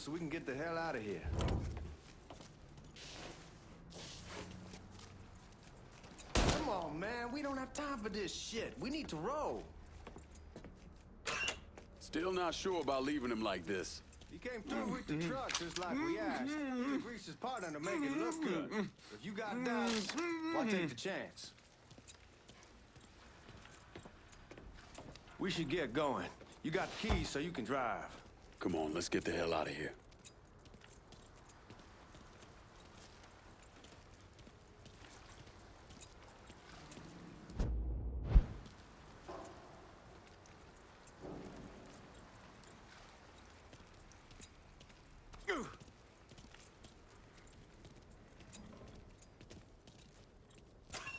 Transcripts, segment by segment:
so we can get the hell out of here. Come on, man. We don't have time for this shit. We need to roll. Still not sure about leaving him like this. He came through with the truck just like we asked. He greased his partner to make it look good. If you got doubts, why take the chance? We should get going. You got the keys so you can drive. Come on, let's get the hell out of here.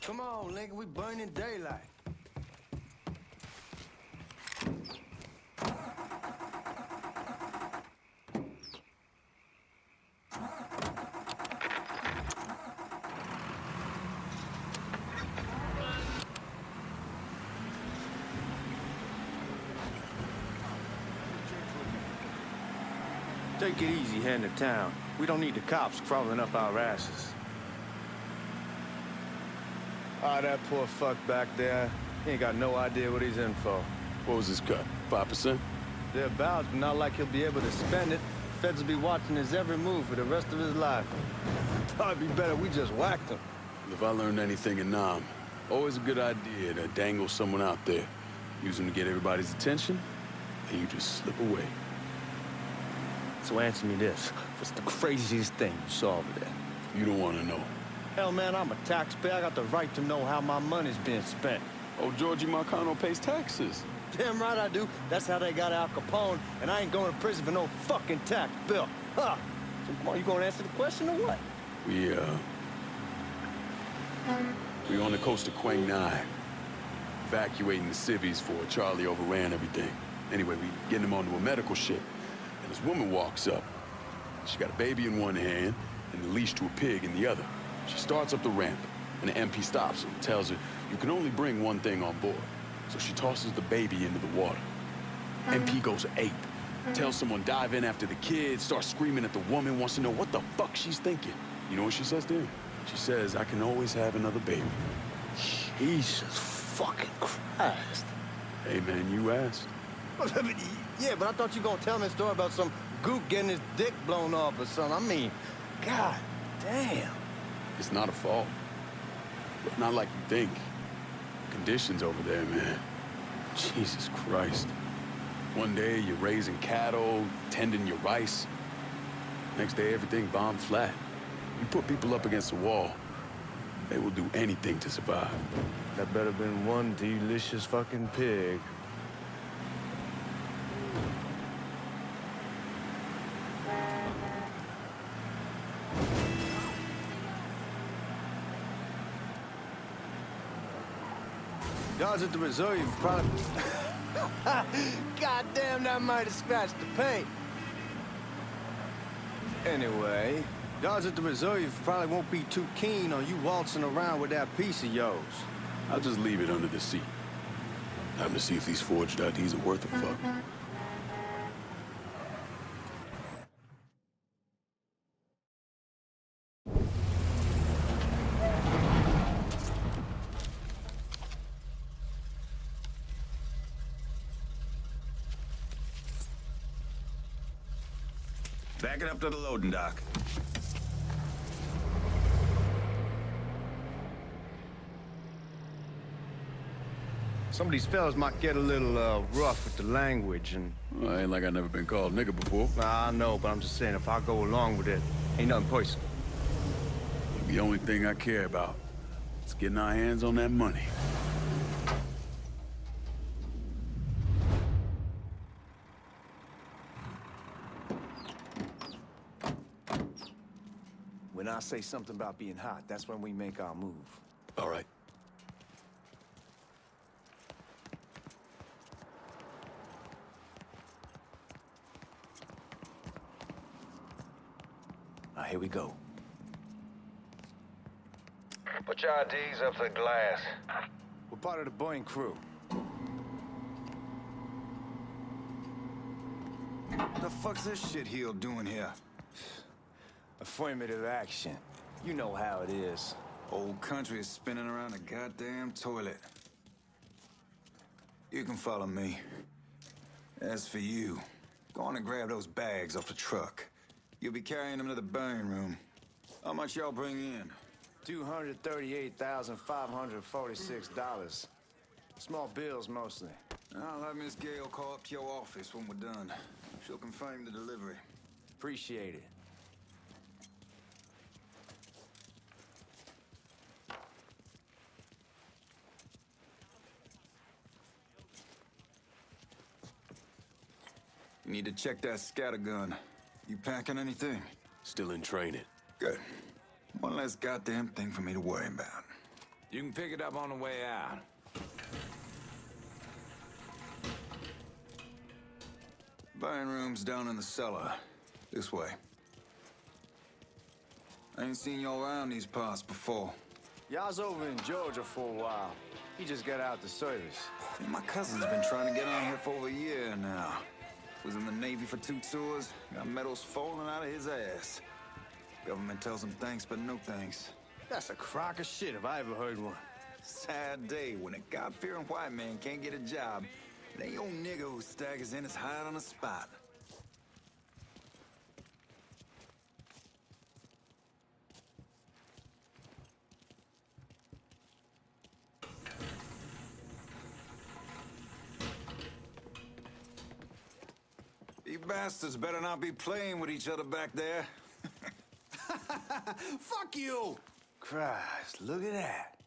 Come on, nigga, we burning daylight. Take it easy heading to town. We don't need the cops crawling up our asses. Ah, that poor fuck back there. He ain't got no idea what he's in for. What was his cut? 5%? Thereabouts, but not like he'll be able to spend it. Feds will be watching his every move for the rest of his life. Probably be better we just whacked him. If I learned anything in Nam, always a good idea to dangle someone out there. Use them to get everybody's attention, and you just slip away. So answer me this. What's the craziest thing you saw over there? You don't want to know. Hell, man, I'm a taxpayer. I got the right to know how my money's being spent. Oh, Georgie Marcano pays taxes. Damn right I do. That's how they got Al Capone, and I ain't going to prison for no fucking tax bill. Huh? So come on, you gonna answer the question or what? We on the coast of Quang Nai, evacuating the civvies for Charlie overran everything. Anyway, we getting him onto a medical ship, and this woman walks up. She got a baby in one hand and the leash to a pig in the other. She starts up the ramp, and the MP stops her and tells her, you can only bring one thing on board. So she tosses the baby into the water. MP goes ape, tells someone dive in after the kid, starts screaming at the woman, wants to know what the fuck she's thinking. You know what she says to him? She says, I can always have another baby. Jesus fucking Christ. Hey, man, you asked. Yeah, but I thought you were gonna tell me a story about some gook getting his dick blown off or something. I mean, god damn. It's not a fault. But not like you think. Conditions over there, man. Jesus Christ. One day you're raising cattle, tending your rice. Next day everything bombed flat. You put people up against the wall, they will do anything to survive. That better been one delicious fucking pig. Guards at the reserve probably... God damn, that might have scratched the paint. Anyway, guards at the reserve probably won't be too keen on you waltzing around with that piece of yours. I'll just leave it under the seat. Time to see if these forged IDs are worth a fuck. Back it up to the loading dock. Some of these fellas might get a little rough with the language and... Well, ain't like I never been called nigga before. Nah, I know, but I'm just saying if I go along with it, ain't nothing personal. The only thing I care about is getting our hands on that money. When I say something about being hot, that's when we make our move. All right. Now, here we go. Put your IDs up to the glass. We're part of the Boeing crew. the fuck's this shitheel doing here? Affirmative action. You know how it is. Old country is spinning around a goddamn toilet. You can follow me. As for you, go on and grab those bags off the truck. You'll be carrying them to the burn room. How much y'all bring in? $238,546. Small bills, mostly. I'll have Miss Gale call up to your office when we're done. She'll confirm the delivery. Appreciate it. You need to check that scattergun. You packing anything? Still in training. Good. One less goddamn thing for me to worry about. You can pick it up on the way out. Burn room's down in the cellar. This way. I ain't seen y'all around these parts before. Y'all's over in Georgia for a while. He just got out the service. Yeah, my cousin's been trying to get on here for over a year now. Was in the Navy for 2 tours, got medals falling out of his ass. Government tells him thanks, but no thanks. That's a crock of shit if I ever heard one. Sad day when a God-fearing white man can't get a job. And ain't old nigga who staggers in is hired on the spot. You bastards better not be playing with each other back there. Fuck you! Christ, look at that.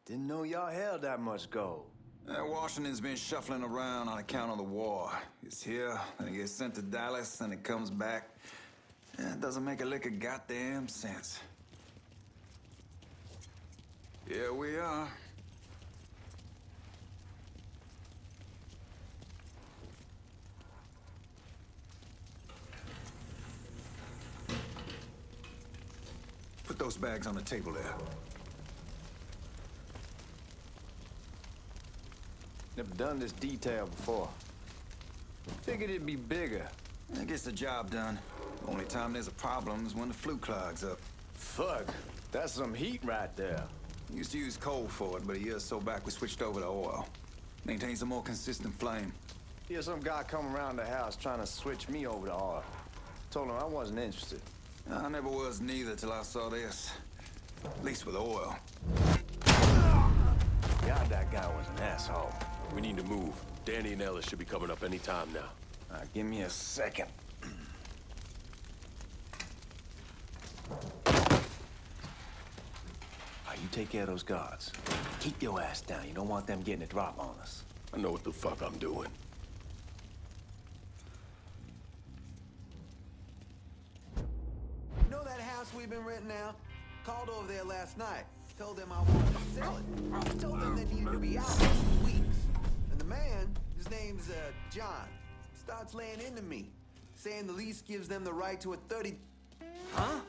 Didn't know y'all held that much gold. Washington's been shuffling around on account of the war. It's here, then it gets sent to Dallas, then it comes back. It doesn't make a lick of goddamn sense. Here we are. Put those bags on the table there. Never done this detail before. Figured it'd be bigger. That gets the job done. Only time there's a problem is when the flue clogs up. Fuck, that's some heat right there. Used to use coal for it, but a year or so back we switched over to oil. Maintains a more consistent flame. Here's some guy come around the house trying to switch me over to oil. Told him I wasn't interested. I never was neither till I saw this. At least with oil. God, that guy was an asshole. We need to move. Danny and Ellis should be coming up any time now. Give me a second. You take care of those guards. Keep your ass down. You don't want them getting a drop on us. I know what the fuck I'm doing. You know that house we've been renting out? Called over there last night. Told them I wanted to sell it. Told them they needed to be out for 2 weeks. And the man, his name's John, starts laying into me, saying the lease gives them the right to a 30... Huh?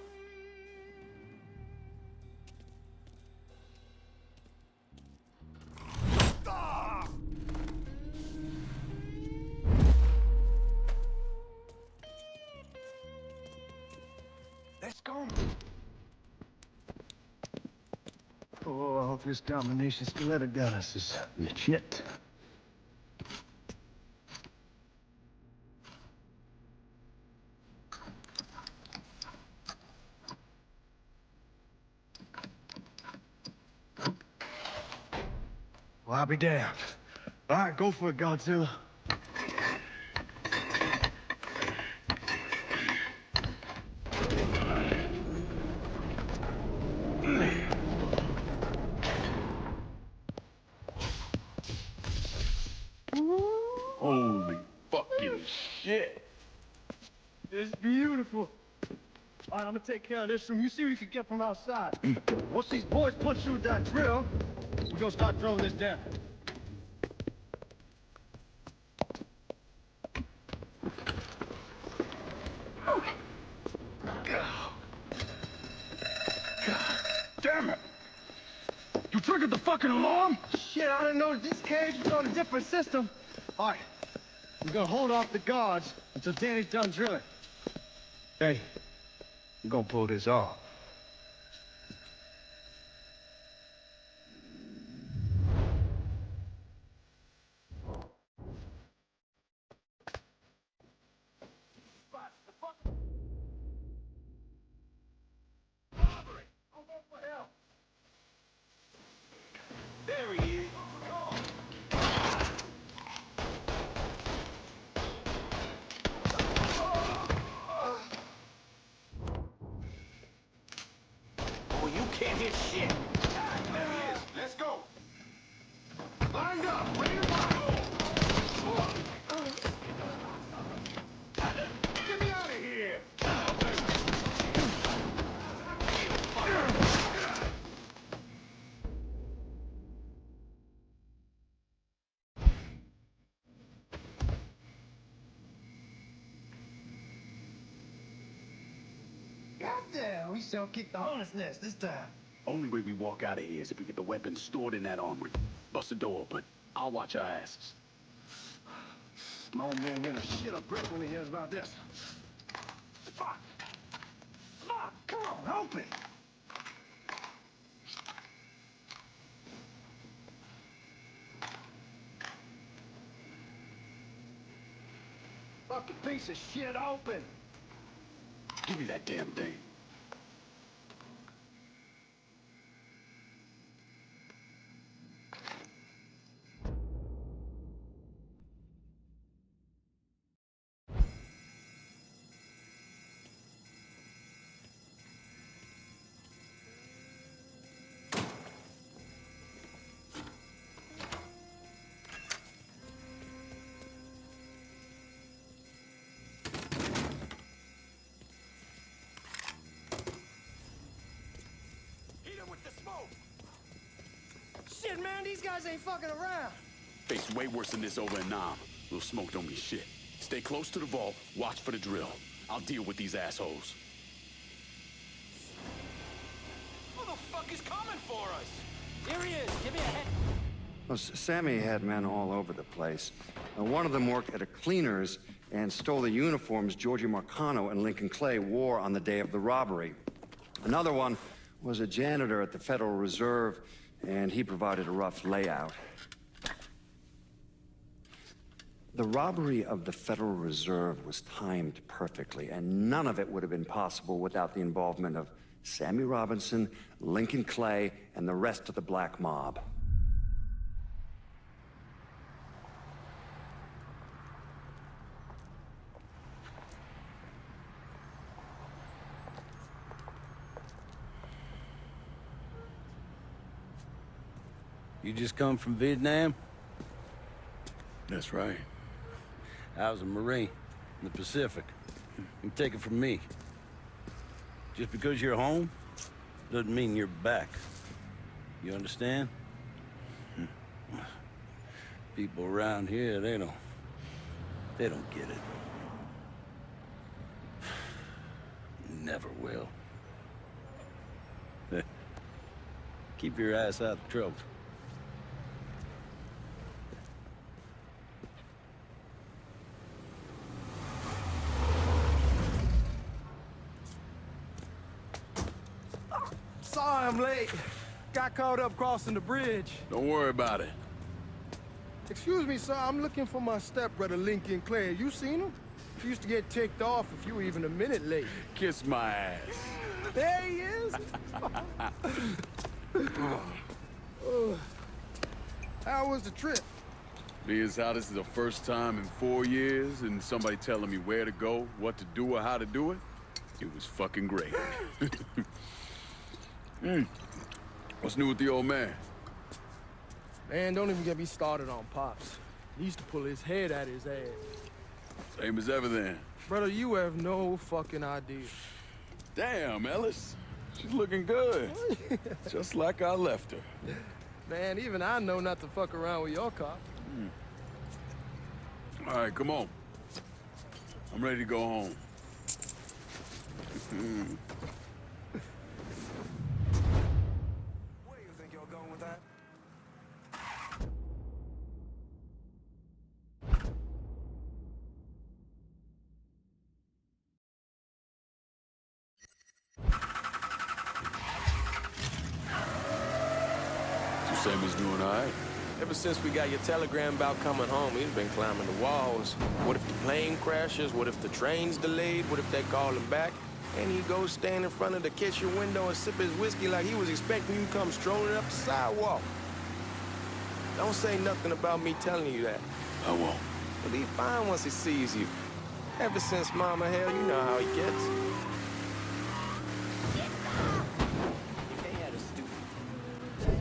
Let's go. Oh, I hope this domination stiletto Dallas is legit. Well, I'll be damned. All right, go for it, Godzilla. Holy fucking shit. It's beautiful. All right, I'm gonna take care of this room. You see what you can get from outside. Once these boys punch you with that drill, we're gonna start throwing this down. Damn it! You triggered the fucking alarm? Shit, I didn't know this cage was on a different system. All right, We're gonna hold off the guards until Danny's done drilling. Hey, we're gonna pull this off. There he is. Oh, you can't hit shit. There he is. Let's go. Lined up. Ready to rock. Get me out of here. Goddamn, we shall kick the hornet's nest this time. Only way we walk out of here is if we get the weapons stored in that armory. Bust the door open. I'll watch our asses. My old man gonna shit a brick when he hears about this. Fuck! Fuck! Come on, open! Fucking piece of shit, open! Give me that damn thing. Hit him with the smoke. Shit, man, these guys ain't fucking around. Face way worse than this over in Nam. Little smoke don't mean shit. Stay close to the vault, watch for the drill. I'll deal with these assholes. Who the fuck is coming for us? Here he is. Give me a hand. Well, Sammy had men all over the place. One of them worked at a cleaner's and stole the uniforms Georgie Marcano and Lincoln Clay wore on the day of the robbery. Another one was a janitor at the Federal Reserve, and he provided a rough layout. The robbery of the Federal Reserve was timed perfectly, and none of it would have been possible without the involvement of Sammy Robinson, Lincoln Clay, and the rest of the black mob. You just come from Vietnam? That's right. I was a Marine in the Pacific. You take it from me. Just because you're home doesn't mean you're back. You understand? People around here, they don't get it. Never will. Keep your ass out of trouble. Sorry I'm late. Got caught up crossing the bridge. Don't worry about it. Excuse me, sir. I'm looking for my stepbrother, Lincoln Clay. You seen him? He used to get ticked off if you were even a minute late. Kiss my ass. There he is. How was the trip? Being as how this is the first time in 4 years and somebody telling me where to go, what to do, or how to do it, it was fucking great. What's new with the old man? Man, don't even get me started on Pops. He used to pull his head out his ass. Same as ever then. Brother, you have no fucking idea. Damn, Ellis. She's looking good. Just like I left her. Man, even I know not to fuck around with your cop. All right, come on. I'm ready to go home. Where do you think you're going with that? Sammy's doing all right. Ever since we got your telegram about coming home, he's been climbing the walls. What if the plane crashes? What if the train's delayed? What if they call him back? And he goes stand in front of the kitchen window and sip his whiskey like he was expecting you to come strolling up the sidewalk. Don't say nothing about me telling you that. I won't. He'll be fine once he sees you. Ever since Mama Hell, you know how he gets.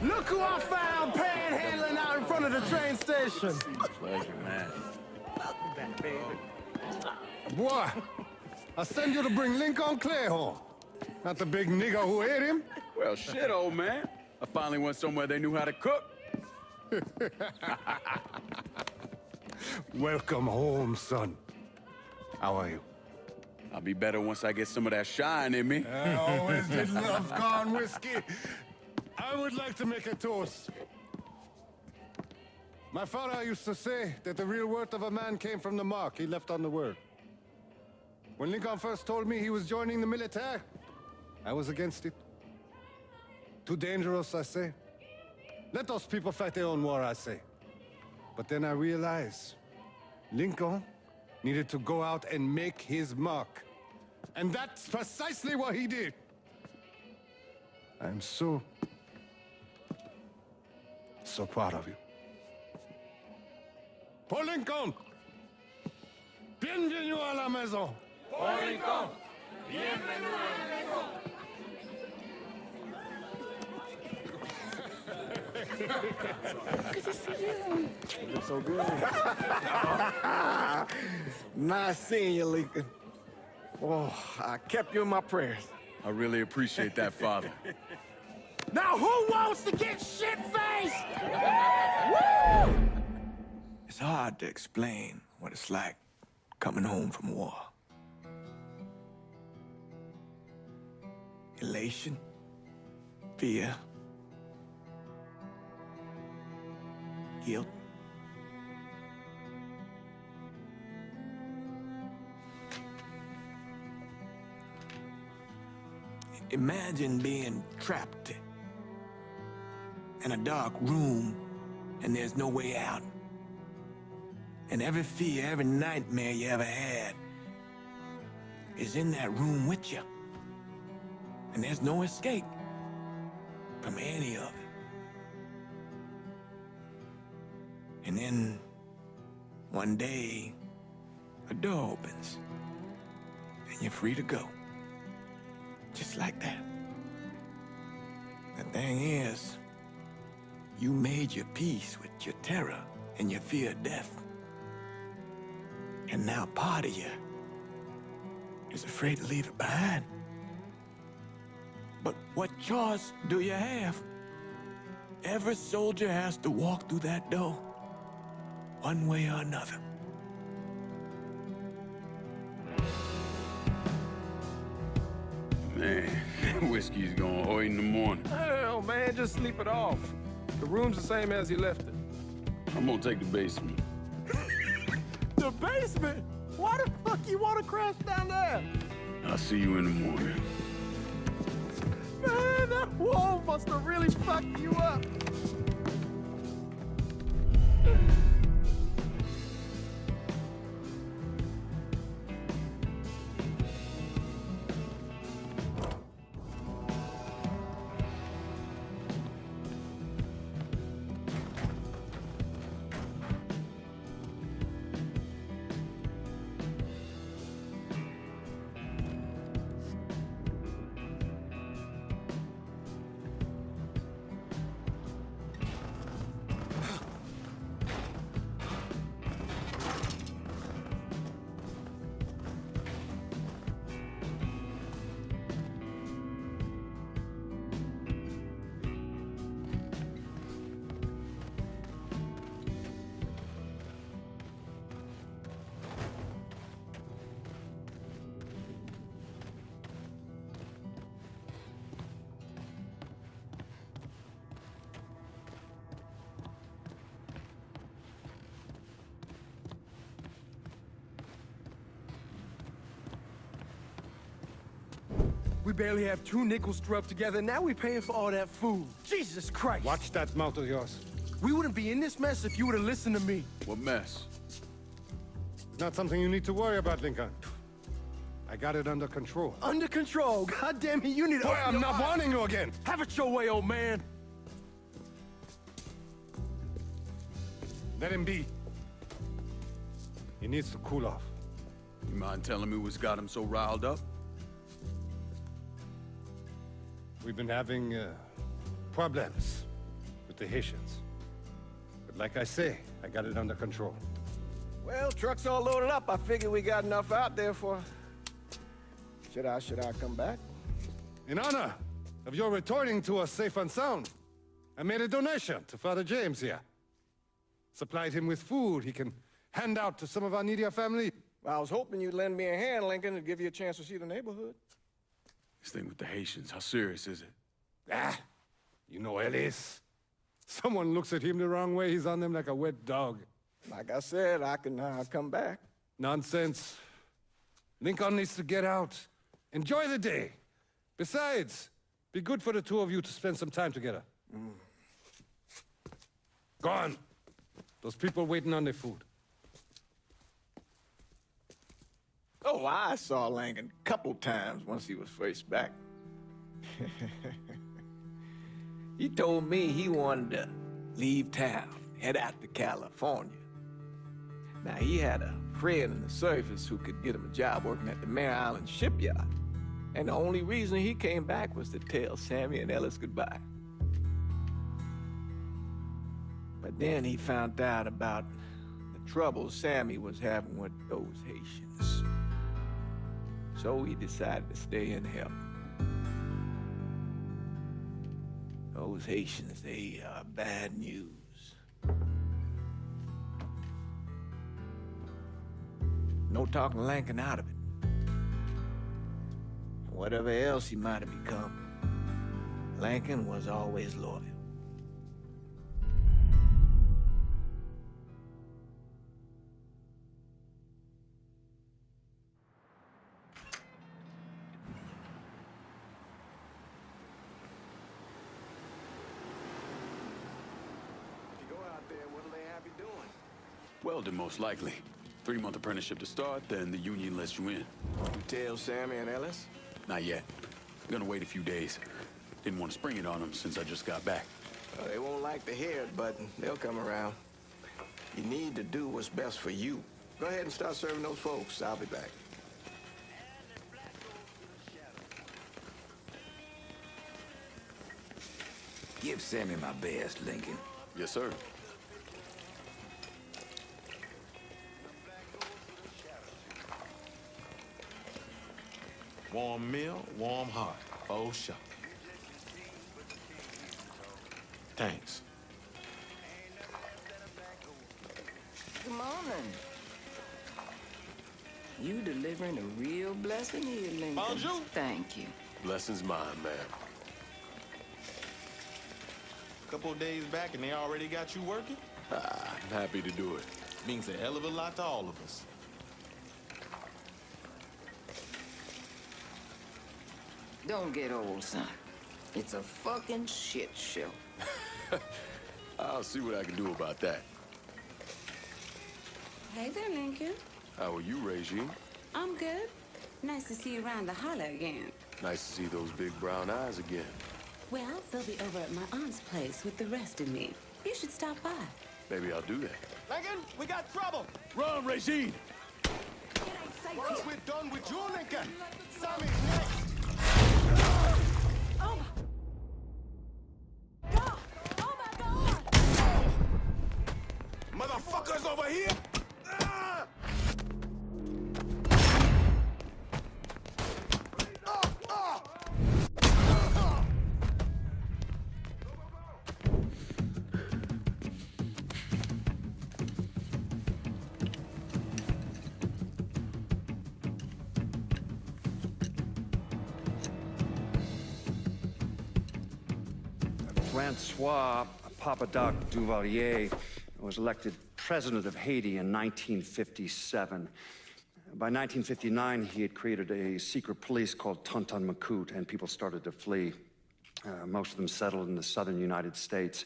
Look who I found panhandling out in front of the train station. Pleasure, man. Welcome back, baby. Boy, I send you to bring Lincoln Clay home. Not the big nigger who ate him. Well, shit, old man. I finally went somewhere they knew how to cook. Welcome home, son. How are you? I'll be better once I get some of that shine in me. I always did love corn whiskey. I would like to make a toast. My father used to say that the real worth of a man came from the mark he left on the world. When Lincoln first told me he was joining the military, I was against it. Too dangerous, I say. Let those people fight their own war, I say. But then I realized Lincoln needed to go out and make his mark. And that's precisely what he did. I'm so proud of you. Paul Lincoln! Bienvenue à la maison! Paul Lincoln, bienvenue à la maison. Looks so good. Nice seeing you, Lincoln. Oh, I kept you in my prayers. I really appreciate that, Father. Now who wants to get shit-faced? It's hard to explain what it's like coming home from war. Elation, fear, guilt. Imagine being trapped in a dark room and there's no way out. And every fear, every nightmare you ever had is in that room with you. And there's no escape from any of it. And then one day, a door opens and you're free to go. Just like that. The thing is, you made your peace with your terror and your fear of death. And now part of you is afraid to leave it behind. But what choice do you have? Every soldier has to walk through that door, one way or another. Man, that whiskey's going hoy in the morning. Hell, man, just sleep it off. The room's the same as you left it. I'm gonna take the basement. The basement? Why the fuck you want to crash down there? I'll see you in the morning. Man, that wall must have really fucked you up. We barely have 2 nickels to rub together, now we paying for all that food. Jesus Christ! Watch that mouth of yours. We wouldn't be in this mess if you would have listened to me. What mess? It's not something you need to worry about, Lincoln. I got it under control. Under control? God damn it, you need to... Boy, I'm not warning you again! Have it your way, old man! Let him be. He needs to cool off. You mind telling me what's got him so riled up? We've been having problems with the Haitians. But like I say, I got it under control. Well, truck's all loaded up. I figure we got enough out there for... Should I come back? In honor of your returning to us safe and sound, I made a donation to Father James here. Supplied him with food he can hand out to some of our needier family. Well, I was hoping you'd lend me a hand, Lincoln, and give you a chance to see the neighborhood. This thing with the Haitians, how serious is it? Ah, you know Ellis. Someone looks at him the wrong way, he's on them like a wet dog. Like I said, I can come back. Nonsense. Lincoln needs to get out. Enjoy the day. Besides, be good for the two of you to spend some time together. Go on. Those people waiting on their food. Oh, I saw Lincoln a couple times once he was first back. He told me he wanted to leave town, head out to California. Now, he had a friend in the service who could get him a job working at the Mare Island shipyard. And the only reason he came back was to tell Sammy and Ellis goodbye. But then he found out about the trouble Sammy was having with those Haitians. So he decided to stay and help. Those Haitians, they are bad news. No talking Lincoln out of it. Whatever else he might have become, Lincoln was always loyal. Welding, most likely. 3-month apprenticeship to start, then the union lets you in. You tell Sammy and Ellis? Not yet. I'm gonna wait a few days. Didn't want to spring it on them since I just got back. Well, they won't like to hear it, but they'll come around. You need to do what's best for you. Go ahead and start serving those folks. I'll be back. Give Sammy my best, Lincoln. Yes, sir. Warm meal, warm heart. Oh, sure. Thanks. Good morning. You delivering a real blessing here, Lincoln. Bonjour. Thank you. Blessing's mine, ma'am. Couple of days back and they already got you working? I'm happy to do it. Means a hell of a lot to all of us. Don't get old, son. It's a fucking shit show. I'll see what I can do about that. Hey there, Lincoln. How are you, Regine? I'm good. Nice to see you around the holler again. Nice to see those big brown eyes again. Well, they'll be over at my aunt's place with the rest of me. You should stop by. Maybe I'll do that. Lincoln, we got trouble! Run, Regine! Once we're done with you, Lincoln, Sammy's next! Oh my God! Oh my God! Motherfuckers over here! Ah! Francois Papadoc Duvalier was elected president of Haiti in 1957. By 1959, he had created a secret police called Tonton Macoute, and people started to flee. Most of them settled in the southern United States.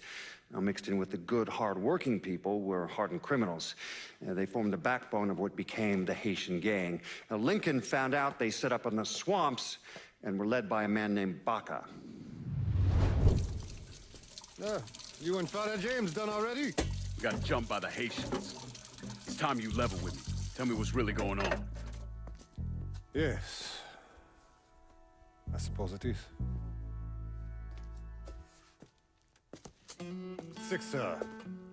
Now, mixed in with the good, hard-working people were hardened criminals. They formed the backbone of what became the Haitian Gang. Now, Lincoln found out they set up in the swamps and were led by a man named Baca. You and Father James done already? We got jumped by the Haitians. It's time you level with me. Tell me what's really going on. Yes. I suppose it is.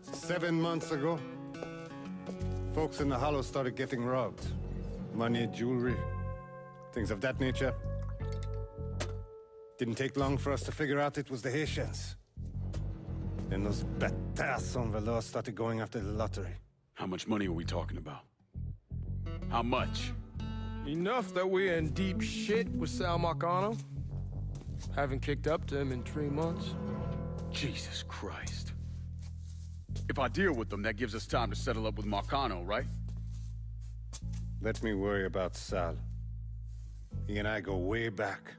7 months ago, folks in the Hollow started getting robbed. Money, jewelry, things of that nature. Didn't take long for us to figure out it was the Haitians. Then those bâtards on velours started going after the lottery. How much money are we talking about? How much? Enough that we're in deep shit with Sal Marcano. Haven't kicked up to him in 3 months. Jesus Christ. If I deal with them, that gives us time to settle up with Marcano, right? Let me worry about Sal. He and I go way back.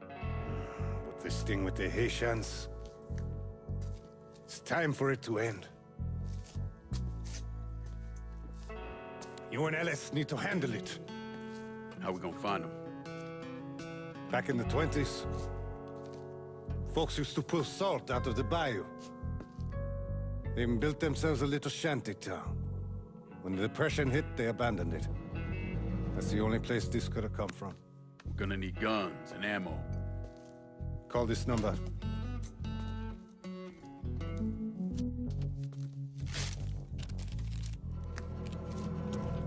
But this thing with the Haitians, it's time for it to end. You and Ellis need to handle it. How we gonna find them? Back in the 20s, folks used to pull salt out of the bayou. They even built themselves a little shanty town. When the Depression hit, they abandoned it. That's the only place this could have come from. We're gonna need guns and ammo. Call this number.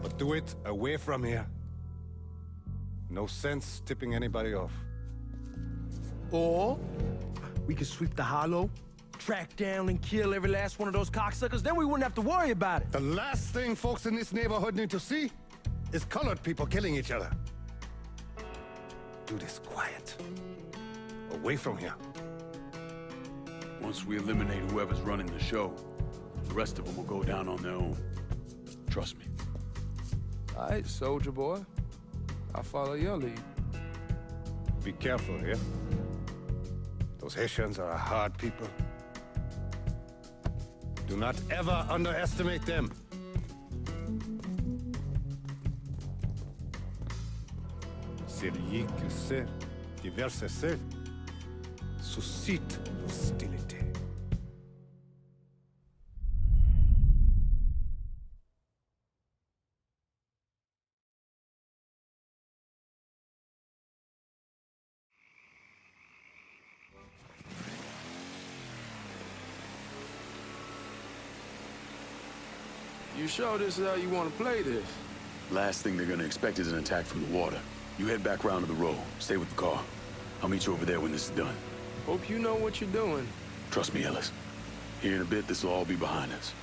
But do it away from here. No sense tipping anybody off. Or we could sweep the Hollow, track down and kill every last one of those cocksuckers, then we wouldn't have to worry about it. The last thing folks in this neighborhood need to see is colored people killing each other. Do this quiet. Away from here. Once we eliminate whoever's running the show, the rest of them will go down on their own. Trust me. All right, soldier boy. I'll follow your lead. Be careful here. Those Haitians are a hard people. Do not ever underestimate them. Celui qui sait diverser seul suscite l'hostilité. You sure this is how you want to play this? Last thing they're gonna expect is an attack from the water. You head back round to the road. Stay with the car. I'll meet you over there when this is done. Hope you know what you're doing. Trust me, Ellis. Here in a bit, this will all be behind us.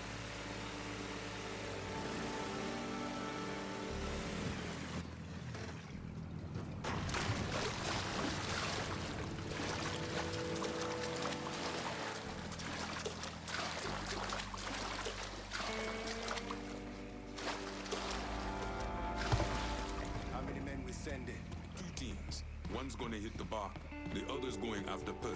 One's gonna hit the bar, the other's going after Pearl.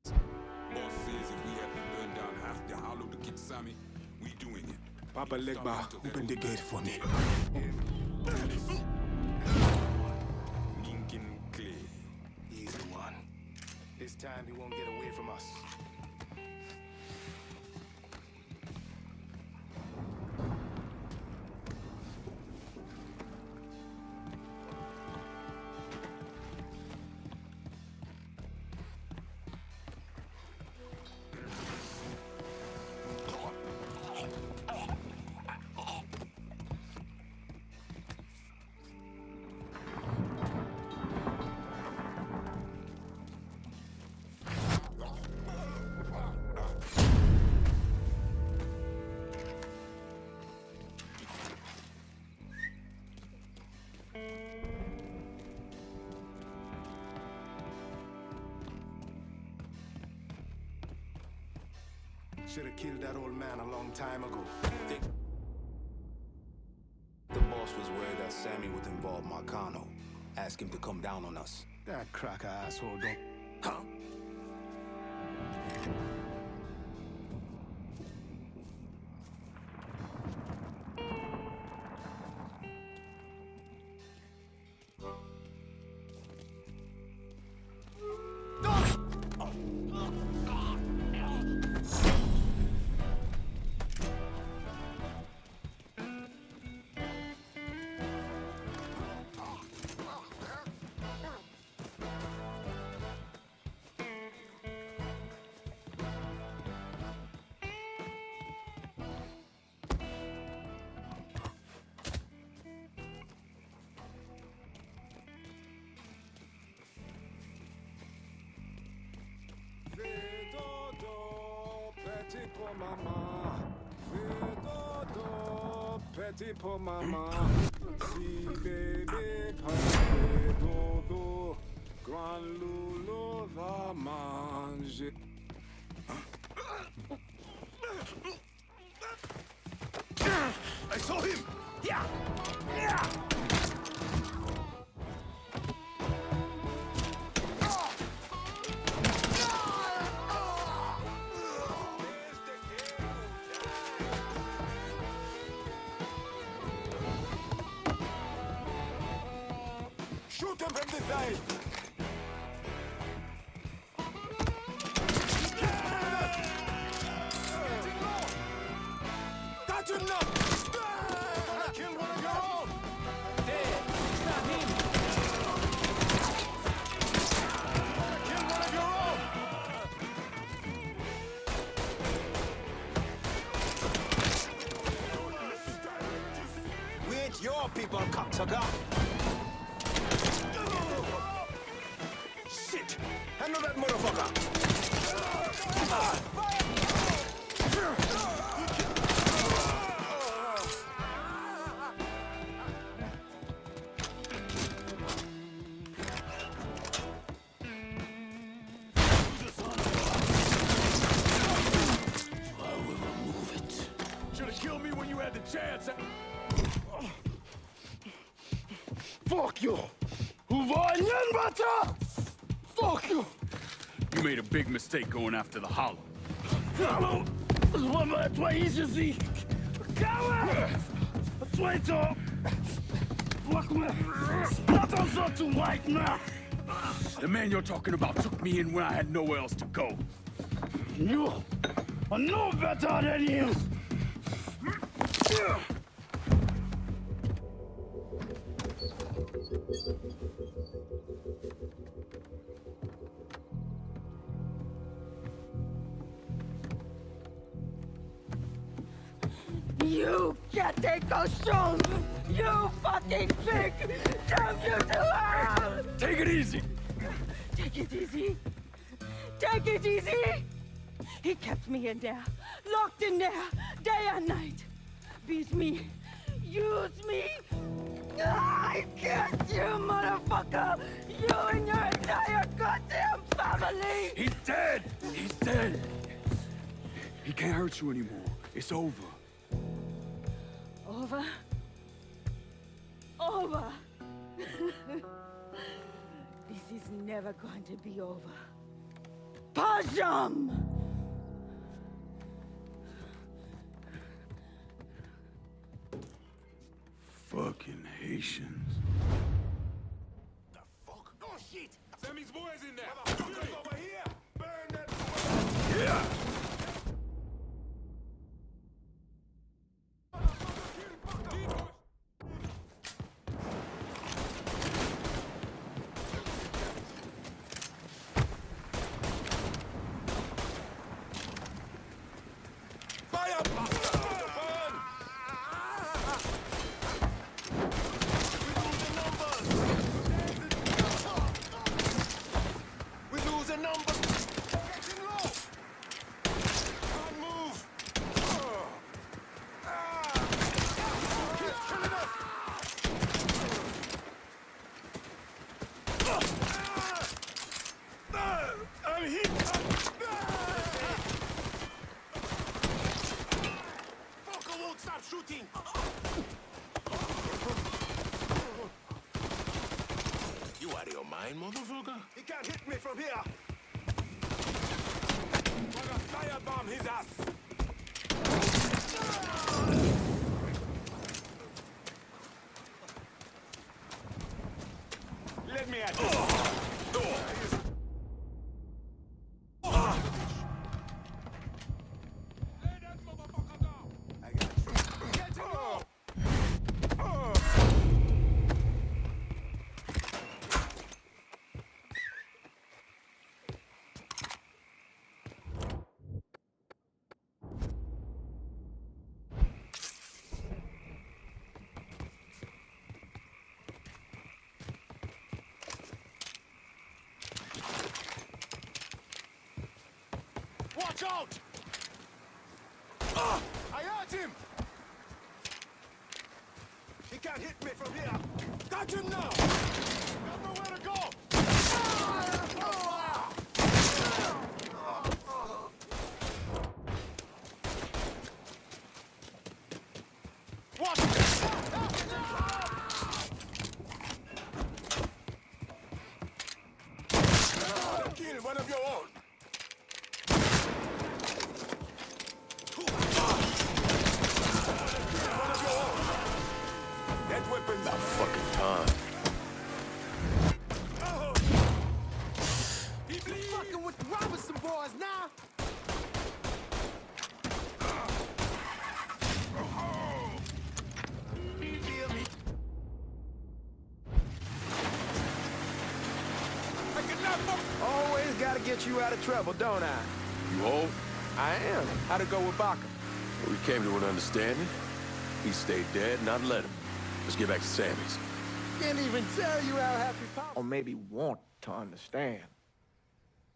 Boss says if we have to burn down half the Hollow to get Sammy, we doing it. Papa Legba, open the gate for me. Lincoln Clay. Easy one. This time he won't get away from us. should have killed that old man a long time ago. The boss was worried that Sammy would involve Marcano. Ask him to come down on us. That cracker asshole don't... Huh? Petit pour maman, fais dodo, petit pour maman. Si bébé fait dodo, grand loulou va manger. I saw him! Yeah! Yeah! Shoot him from the side! Got him now! Kill one of your own! Dead! It's not him! Kill one of your own! We ain't your people, cocksucker. Shit! Handle that motherfucker! Should have killed me when you had the chance. Fuck you! Fuck you! You made a big mistake going after the Hollow. Hallo! Toi ici! Coward! Toi, fuck me! Not on to white man! The man you're talking about took me in when I had nowhere else to go. You are no better than him! You can't take those shows! You fucking pig! Damn you to hell! Take it easy! Take it easy! Take it easy! He kept me in there, locked in there, day and night. Beat me, use me. I guess you, motherfucker! You and your entire goddamn family! He's dead! He's dead! He can't hurt you anymore. It's over. Over? Over! This is never going to be over. Pajam! Fucking Haitians. The fuck? Oh shit! Sammy's boys in there! Motherfuckers over here! Burn that! Yeah! fine, motherfucker. He can't hit me from here. Gonna firebomb his ass. Let me at you. Watch out! I hurt him! He can't hit me from here. Got him now! Got nowhere to go! Watch! Kill one of your own. That weapon's About fucking time. You fucking with the Robinson boys now? Feel me? Always gotta get you out of trouble, don't I? You hold? I am. How'd it go with Baca? We came to an understanding. He stayed dead, and I'd let him. Let's get back to Sammy's. Can't even tell you how happy Pop... Or maybe want to understand.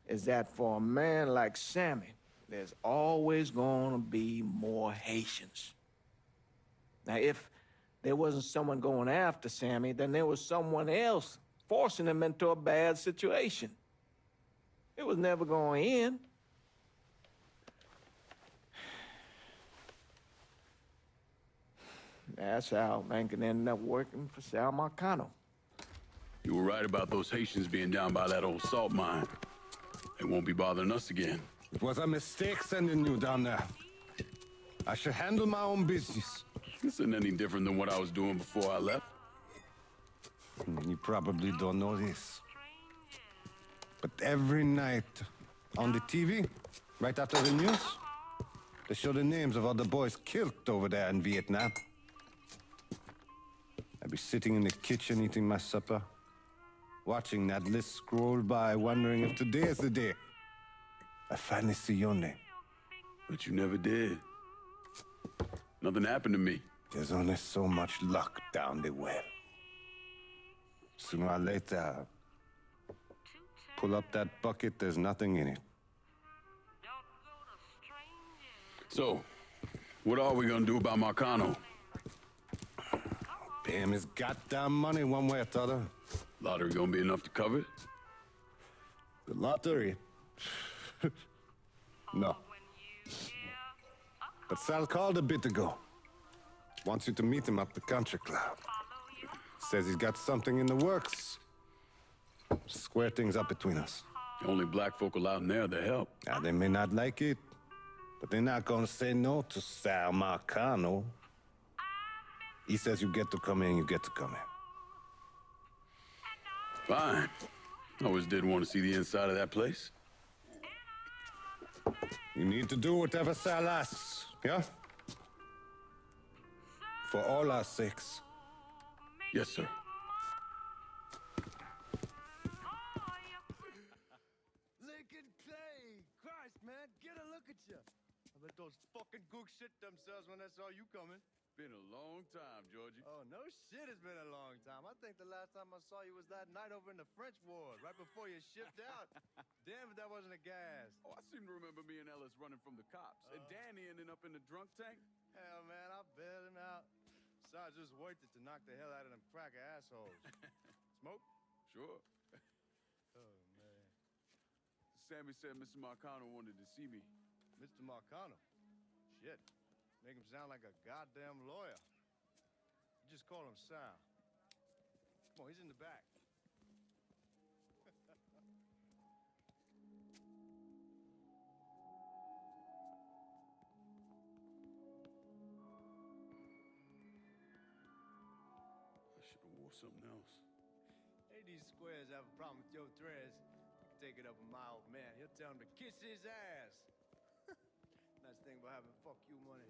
Is that for a man like Sammy, there's always gonna be more Haitians. Now, if there wasn't someone going after Sammy, then there was someone else forcing him into a bad situation. It was never going to end. That's how Lincoln ended up working for Sal Marcano. You were right about those Haitians being down by that old salt mine. They won't be bothering us again. It was a mistake sending you down there. I should handle my own business. This isn't any different than what I was doing before I left. You probably don't know this. But every night on the TV, right after the news, they show the names of all the boys killed over there in Vietnam. I'd be sitting in the kitchen eating my supper, watching that list scroll by, wondering if today is the day I finally see your name. But you never did. Nothing happened to me. There's only so much luck down the well. Sooner or later, pull up that bucket, there's nothing in it. So, what are we gonna do about Marcano? Pay him his goddamn money one way or the other. Lottery gonna be enough to cover it? The lottery? No. But Sal called a bit ago. Wants you to meet him up the country club. Says he's got something in the works. Square things up between us. The only black folk allowed in there to help. Now, they may not like it, but they're not gonna say no to Sal Marcano. He says you get to come in, you get to come in. Fine. I always did want to see the inside of that place. You need to do whatever Sal asks, yeah? For all our sakes. Yes, sir. Lincoln Clay! Christ, man, get a look at you. I bet those fucking gooks shit themselves when they saw you coming. Been a long time, Georgie. Oh, no shit, it's been a long time. I think the last time I saw you was that night over in the French ward, right before you shipped out. Damn if that wasn't a gas. Oh, I seem to remember me and Ellis running from the cops. And Danny ending up in the drunk tank. Hell, man, I bailed him out. Besides, just worth it to knock the hell out of them cracker assholes. Smoke? Sure. Oh, man. Sammy said Mr. Marcano wanted to see me. Mr. Marcano? Shit. Make him sound like a goddamn lawyer. You just call him Sal. Come on, he's in the back. something else. Hey, these squares have a problem with Joe Tres. You can take it up with my old man. He'll tell him to kiss his ass. Nice thing about having fuck you money.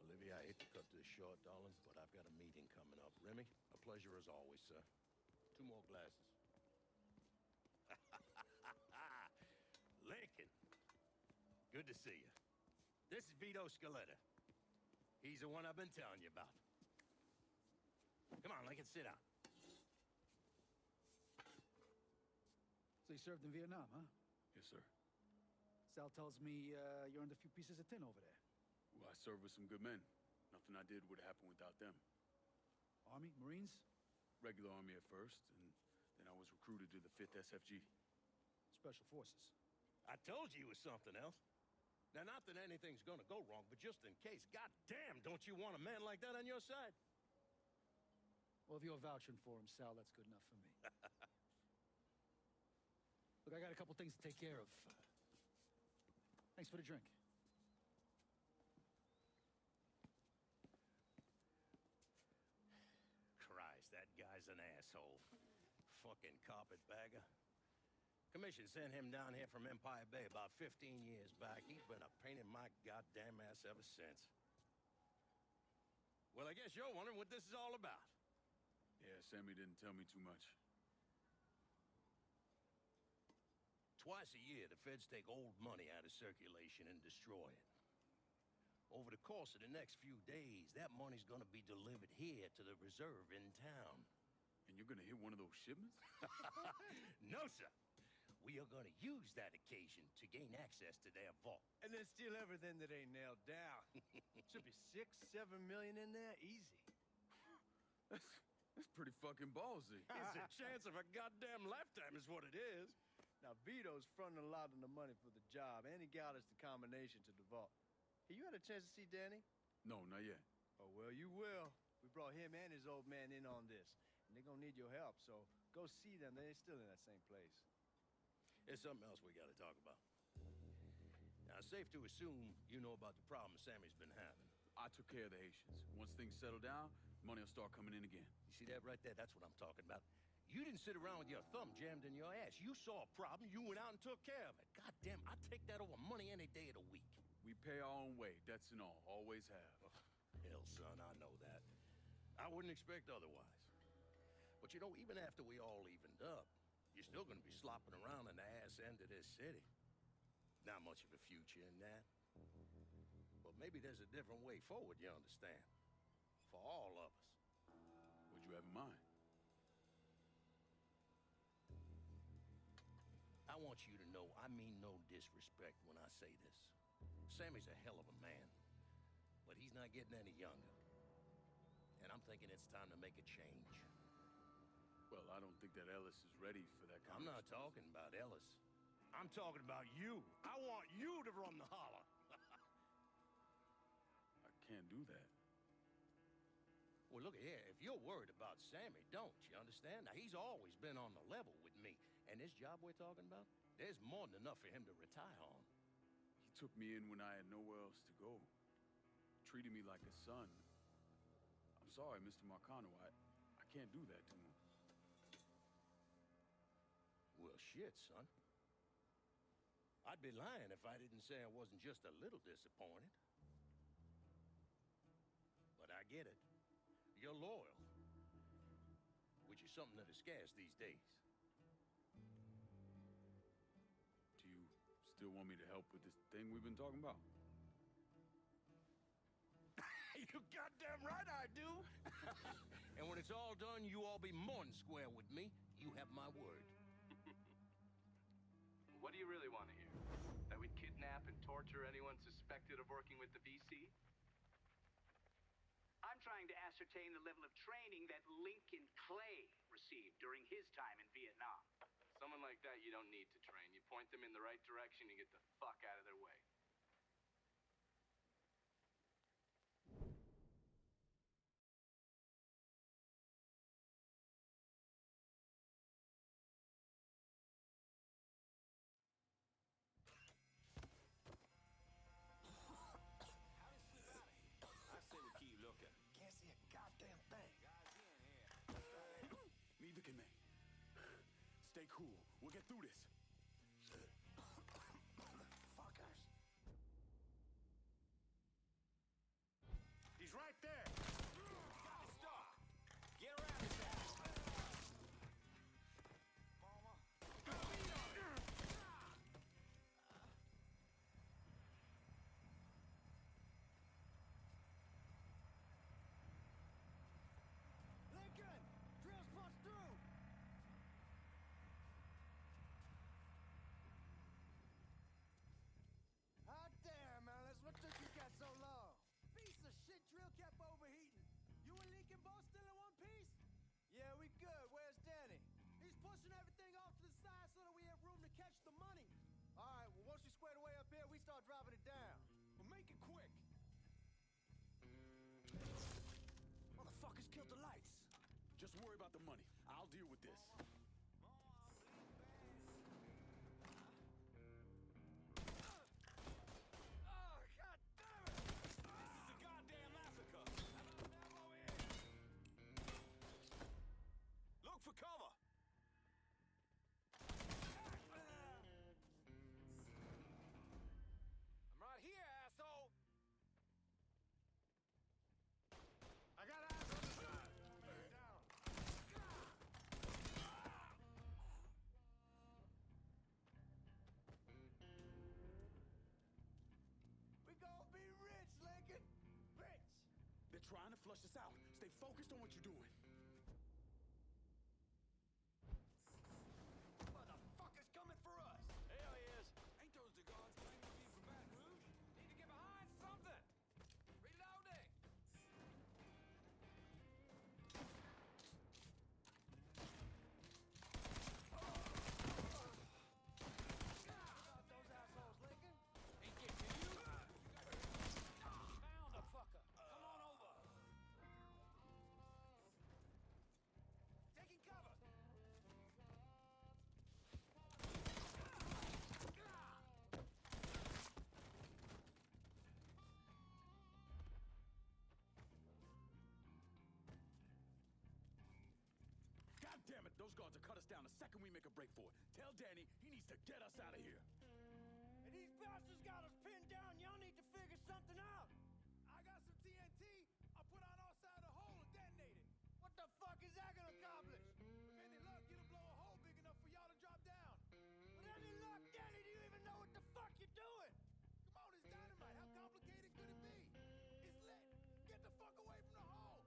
Olivia, I hate to cut this short, darling, but I've got a meeting coming up. Remy, a pleasure as always, sir. 2 more glasses. Lincoln. Good to see you. This is Vito Scaletta. He's the one I've been telling you about. Come on, Lincoln, sit down. So you served in Vietnam, huh? Yes, sir. Sal tells me you earned a few pieces of tin over there. Well, I served with some good men. Nothing I did would happen without them. Army? Marines? Regular Army at first, and then I was recruited to the 5th SFG. Special Forces. I told you it was something else. Now, not that anything's gonna go wrong, but just in case, goddamn, don't you want a man like that on your side? Well, if you're vouching for him, Sal, that's good enough for me. Look, I got a couple things to take care of. Thanks for the drink. Christ, that guy's an asshole. Fucking carpetbagger. Commission sent him down here from Empire Bay about 15 years back. He's been a pain in my goddamn ass ever since. Well, I guess you're wondering what this is all about. Yeah, Sammy didn't tell me too much. Twice a year, the feds take old money out of circulation and destroy it. Over the course of the next few days, that money's gonna be delivered here to the reserve in town. And you're gonna hit one of those shipments? No, sir. We are gonna use that occasion to gain access to their vault. And then steal everything that ain't nailed down. Should be 6, 7 million in there, easy. That's pretty fucking ballsy. It's a chance of a goddamn lifetime is what it is. Now, Vito's fronting a lot of the money for the job, and he got us the combination to the vault. Hey, you had a chance to see Danny? No, not yet. Oh, well, you will. We brought him and his old man in on this, and they're gonna need your help, so go see them. They're still in that same place. There's something else we gotta talk about. Now, it's safe to assume you know about the problem Sammy's been having. I took care of the Haitians. Once things settle down, money will start coming in again. You see that right there? That's what I'm talking about. You didn't sit around with your thumb jammed in your ass. You saw a problem, you went out and took care of it. Goddamn, I'd take that over money any day of the week. We pay our own way, debts and all. Always have. Oh, hell, son, I know that. I wouldn't expect otherwise. But you know, even after we all evened up, you're still gonna be slopping around in the ass end of this city. Not much of a future in that. But maybe there's a different way forward, you understand? For all of us. What'd you have in mind? I want you to know I mean no disrespect when I say this. Sammy's a hell of a man, but he's not getting any younger. And I'm thinking it's time to make a change. Well, I don't think that Ellis is ready for that kind I'm not talking about Ellis. I'm talking about you. I want you to run the holler. I can't do that. Well, look here, if you're worried about Sammy, don't you understand? Now, he's always been on the level with me. And this job we're talking about, there's more than enough for him to retire on. He took me in when I had nowhere else to go. Treated me like a son. I'm sorry, Mr. Marcano. I can't do that to him. Well, shit, son. I'd be lying if I didn't say I wasn't just a little disappointed. But I get it. You're loyal. Which is something that is scarce these days. Do you still want me to help with this thing we've been talking about? You goddamn right I do! And when it's all done, you all be more than square with me. You have my word. What do you really want to hear? That we'd kidnap and torture anyone suspected of working with the VC? I'm trying to ascertain the level of training that Lincoln Clay received during his time in Vietnam. Someone like that you don't need to train. You point them in the right direction and get the fuck out of their way. I say we keep looking. Can't see a goddamn thing. Stay cool. We'll get through this. Fuckers. He's right there. Got me stuck. Get around his ass. Mama. Lincoln! Drill's punched through! Hot damn, Alice. What took you guys so long? Piece of shit drill kept overheating. You and Lincoln both still in one piece? Yeah, we good. Where's Danny? He's pushing everything off to the side so that we have room to catch the money. All right, well, once you squared away up here, we start dropping it down. Well, make it quick. Motherfuckers killed the lights. Just worry about the money. I'll deal with this. Oh, God damn it! This is a goddamn massacre. Look for cover. I'm right here, asshole. I got eyes on the side. Lay down. We gonna be rich, Lincoln. Rich. They're trying to flush us out. Stay focused on what you're doing. Motherfucker's coming for us. Hell he is. Ain't those the guards claiming to be from Baton Rouge? Need to get behind something. Reloading. About those assholes, Lincoln. Ain't get to you. Found a fucker. Come on over. Taking cover. God damn it, those guards will cut us down the second we make a break for it. Tell Danny he needs to get us out of here. And these bastards got us pinned down. Y'all need to figure something out. I got some TNT. I'll put on our side of the hole and detonate it. What the fuck is that gonna accomplish? With any luck, it'll blow a hole big enough for y'all to drop down. With any luck, Danny, do you even know what the fuck you're doing? Come on, it's dynamite. How complicated could it be? It's lit. Get the fuck away from the hole.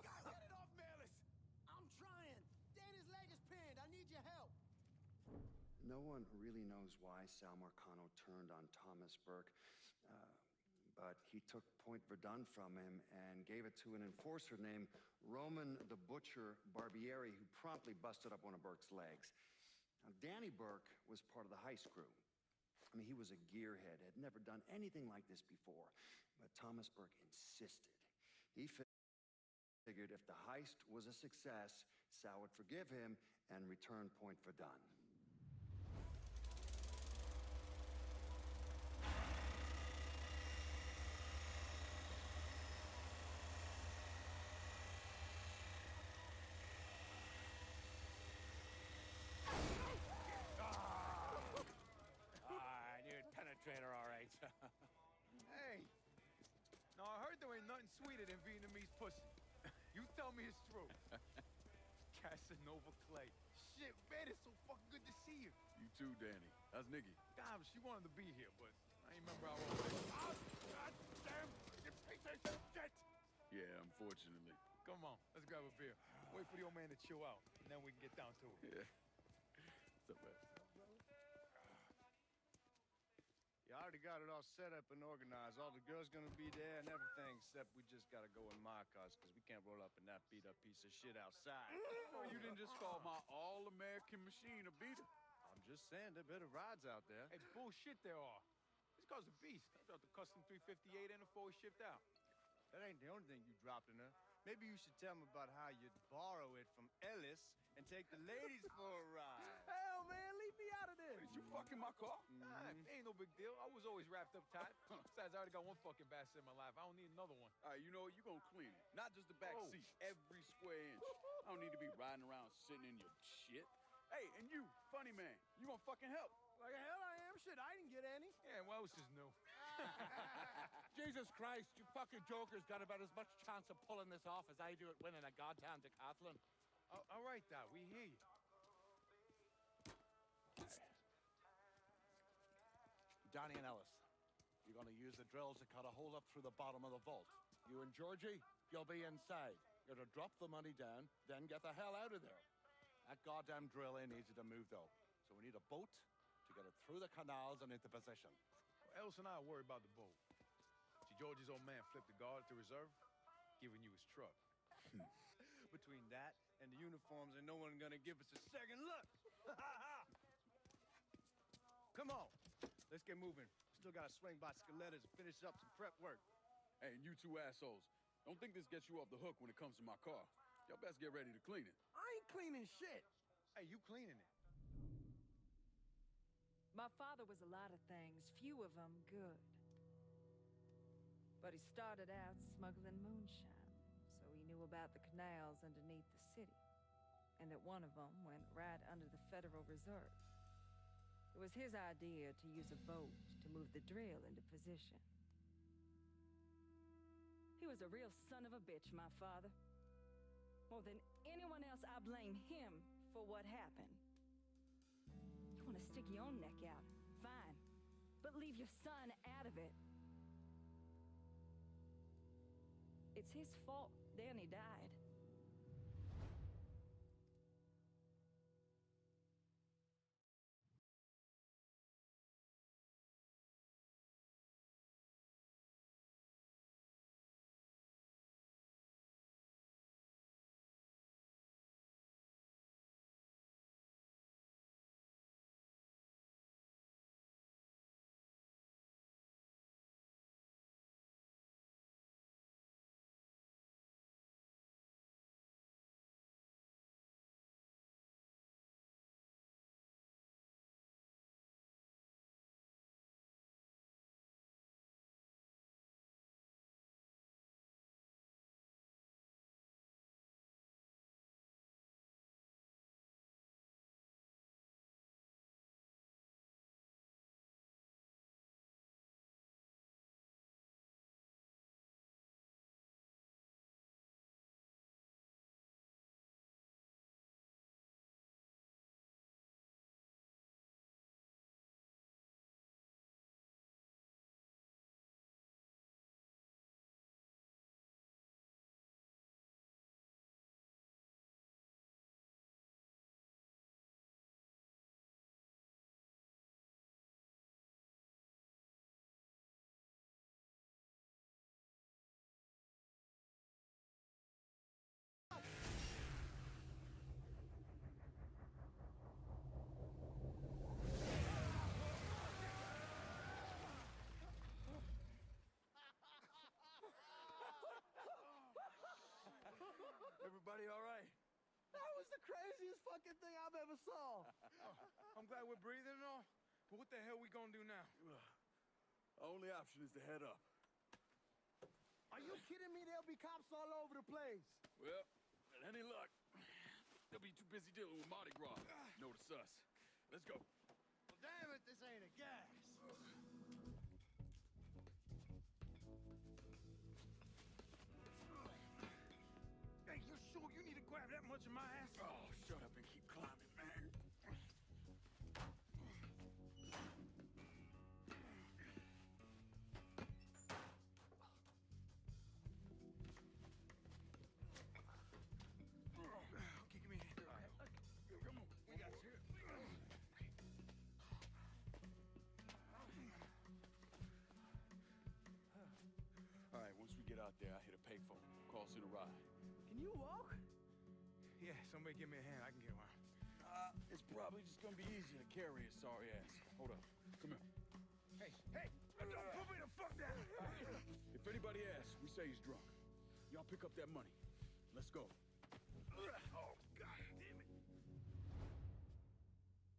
God, get it off, Melis! I'm trying. Danny's leg is pinned. I need your help. No one really knows why Sal Marcano turned on Thomas Burke, but he took Point Verdun from him and gave it to an enforcer named Roman the Butcher Barbieri, who promptly busted up one of Burke's legs. Now, Danny Burke was part of the heist crew. I mean, he was a gearhead, had never done anything like this before, but Thomas Burke insisted. He figured if the heist was a success, Sal would forgive him and return Point Verdun. I knew it'd penetrate her all right. Hey! No, I heard there ain't nothing sweeter than Vietnamese pussy. You tell me it's true. Casanova Clay. Shit, man, it's so fucking good to see you. You too, Danny. How's Nikki? God, she wanted to be here, but I ain't remember how old it is. Oh, God damn! You piece of shit! Yeah, unfortunately. Come on, let's grab a beer. Wait for the old man to chill out, and then we can get down to it. Yeah. What's up, man? You already got it all set up and organized. All the girls gonna be there and everything, except we just gotta go in my cars, because we can't roll up in that beat-up piece of shit outside. Oh, you didn't just call my all-American machine a beater. I'm just saying, there are better rides out there. Hey, bullshit there are. This car's a beast. I dropped the custom 358 in before we shipped out. That ain't the only thing you dropped in her. Maybe you should tell them about how you'd borrow it from Ellis and take the ladies for a ride. Hell, man, leave me out of this. Did you fucking my car? Nah, ain't no big deal. I was always wrapped up tight. Besides, I already got one fucking bastard in my life. I don't need another one. All right, you know what? You gonna clean it. Not just the back seat, every square inch. I don't need to be riding around sitting in your shit. Hey, and you, funny man, you gonna fucking help. Like hell I am. Shit, I didn't get any. Yeah, well, it's just new. Jesus Christ, you fucking jokers got about as much chance of pulling this off as I do at winning a goddamn decathlon. All right, Doc, we hear you. Donnie and Ellis, you're gonna use the drills to cut a hole up through the bottom of the vault. You and Georgie, you'll be inside. You're to drop the money down, then get the hell out of there. That goddamn drill in needs to move, though. So we need a boat to get it through the canals and into position. Well, Ellis and I are worried about the boat. See, Georgie's old man flipped the guard at the reserve, giving you his truck. Between that and the uniforms, ain't no one gonna give us a second look. Come on, let's get moving. Still gotta swing by Skelettas and finish up some prep work. Hey, and you two assholes, don't think this gets you off the hook when it comes to my car. Y'all best get ready to clean it. I ain't cleaning shit. Hey, you cleaning it. My father was a lot of things, few of them good. But he started out smuggling moonshine, so he knew about the canals underneath the city, and that one of them went right under the Federal Reserve. It was his idea to use a boat to move the drill into position. He was a real son of a bitch, my father. More than anyone else, I blame him for what happened. You want to stick your own neck out, fine. But leave your son out of it. It's his fault Danny died. Everybody all right? That was the craziest fucking thing I've ever saw. I'm glad we're breathing and all, but what the hell we gonna do now? Only option is to head up. Are you kidding me? There'll be cops all over the place. Well, with any luck, they'll be too busy dealing with Mardi Gras. Notice us. Let's go. Well, damn it, this ain't a gas. Hey, you sure you need to grab that much of my ass? Oh, shut up and keep climbing, man. Okay, give me a hand. All right. Come on, we got you. there. I hit a payphone. Cost in a ride. Can you walk? Yeah, somebody give me a hand. I can get around. It's probably just gonna be easier to carry his sorry ass. Hold up. Come here. Hey! Don't put me the fuck down! If anybody asks, we say he's drunk. Y'all pick up that money. Let's go. Oh,